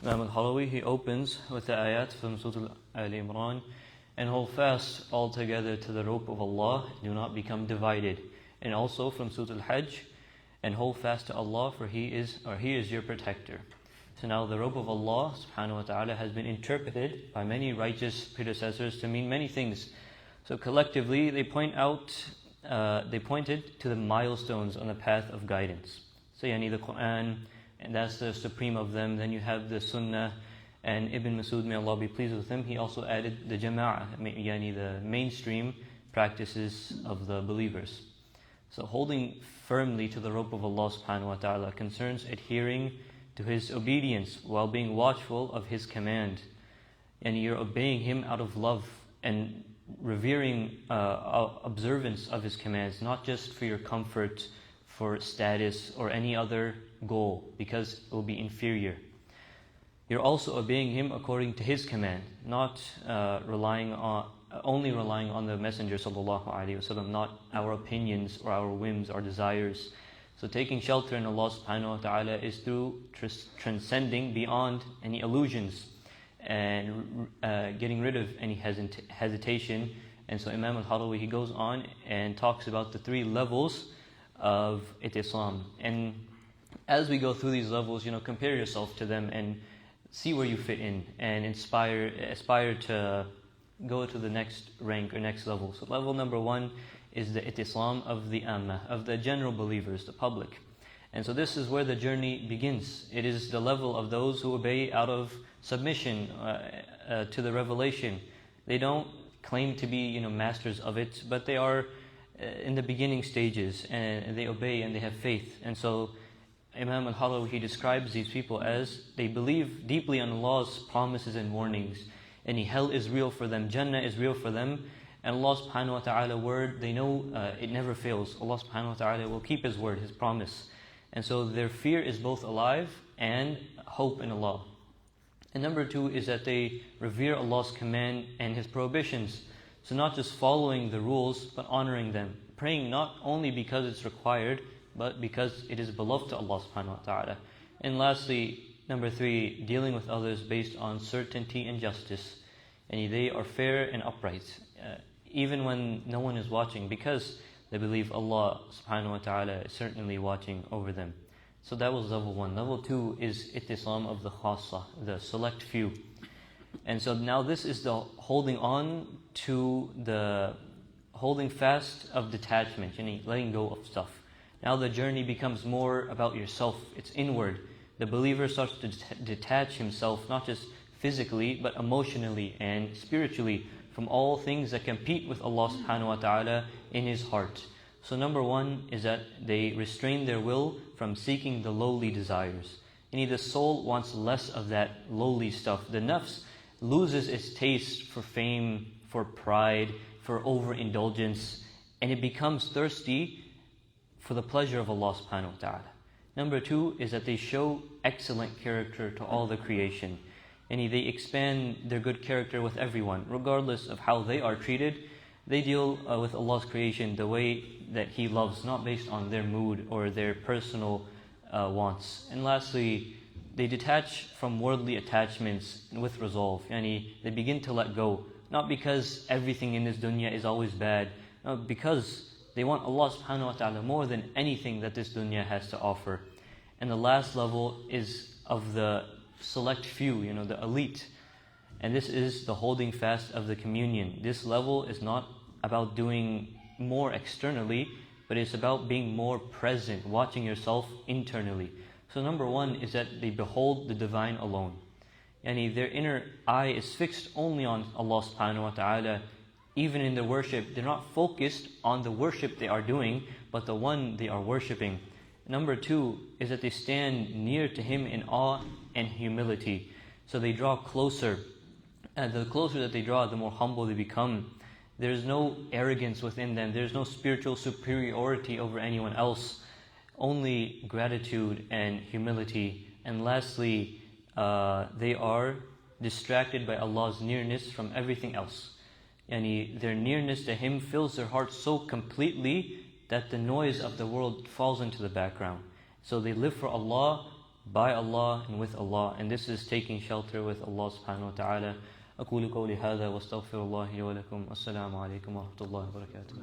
Imam al-Halawi, he opens with the ayat from Surah Al-Imran, and hold fast altogether to the rope of Allah, do not become divided. And also from Surah Al-Hajj, and hold fast to Allah, for He is your protector. So now the rope of Allah subhanahu wa ta'ala has been interpreted by many righteous predecessors to mean many things. So collectively they pointed to the milestones on the path of guidance. So the Quran, and that's the supreme of them. Then you have the Sunnah, and Ibn Masud, may Allah be pleased with him, he also added the Jama'ah, the mainstream practices of the believers. So holding firmly to the rope of Allah subhanahu wa ta'ala concerns adhering to His obedience while being watchful of His command. And you're obeying Him out of love and revering observance of His commands, not just for your comfort, for status, or any other goal, because it will be inferior. You're also obeying Him according to His command, not only relying on the Messenger sallallahu alaihi wasallam, not our opinions or our whims or desires. So taking shelter in Allah subhanahu wa ta'ala is through transcending beyond any illusions and getting rid of any hesitation. And so Imam al-Halawi, he goes on and talks about the 3 levels of itisam. And as we go through these levels, compare yourself to them and see where you fit in, and aspire to go to the next rank or next level. So level number 1 is the itisam of the Ammah, of the general believers, the public. And so this is where the journey begins. It is the level of those who obey out of submission to the revelation. They don't claim to be masters of it, but they are in the beginning stages, and they obey and they have faith. And so Imam al-Halawi, he describes these people as they believe deeply on Allah's promises and warnings. Any hell is real for them, Jannah is real for them, and Allah subhanahu wa ta'ala word, they know it never fails. Allah subhanahu wa ta'ala will keep His word, His promise. And so their fear is both alive and hope in Allah. And number 2 is that they revere Allah's command and His prohibitions. So not just following the rules, but honoring them. Praying not only because it's required, but because it is beloved to Allah subhanahu wa ta'ala. And lastly, number 3, dealing with others based on certainty and justice. And they are fair and upright, even when no one is watching, because they believe Allah subhanahu wa ta'ala is certainly watching over them. So that was level 1. Level 2 is itisam of the khassa, the select few. And so now this is the holding on to the holding fast of detachment, letting go of stuff. Now the journey becomes more about yourself. It's inward. The believer starts to detach himself, not just physically, but emotionally and spiritually, from all things that compete with Allah subhanahu wa ta'ala in his heart. So number 1 is that they restrain their will from seeking the lowly desires. The soul wants less of that lowly stuff. The nafs loses its taste for fame, for pride, for overindulgence, and it becomes thirsty for the pleasure of Allah subhanahu wa ta'ala. Number 2 is that they show excellent character to all the creation. They expand their good character with everyone, regardless of how they are treated. They deal with Allah's creation the way that He loves, not based on their mood or their personal wants. And lastly, they detach from worldly attachments with resolve. They begin to let go, not because everything in this dunya is always bad, no, because they want Allah subhanahu wa ta'ala more than anything that this dunya has to offer. And the last level is of the select few, the elite. And this is the holding fast of the communion. This level is not about doing more externally, but it's about being more present, watching yourself internally. So number 1 is that they behold the divine alone. Their inner eye is fixed only on Allah subhanahu wa ta'ala. Even in their worship, they're not focused on the worship they are doing, but the one they are worshipping. Number 2 is that they stand near to Him in awe and humility. So they draw closer. And the closer that they draw, the more humble they become. There's no arrogance within them. There's no spiritual superiority over anyone else. Only gratitude and humility. And lastly, they are distracted by Allah's nearness from everything else. Their nearness to Him fills their hearts so completely that the noise of the world falls into the background. So they live for Allah by Allah and with Allah, and this is taking shelter with Allah subhanahu wa ta'ala. أقول قولي هذا واستغفر الله لي ولكم. السلام عليكم ورحمة الله وبركاته.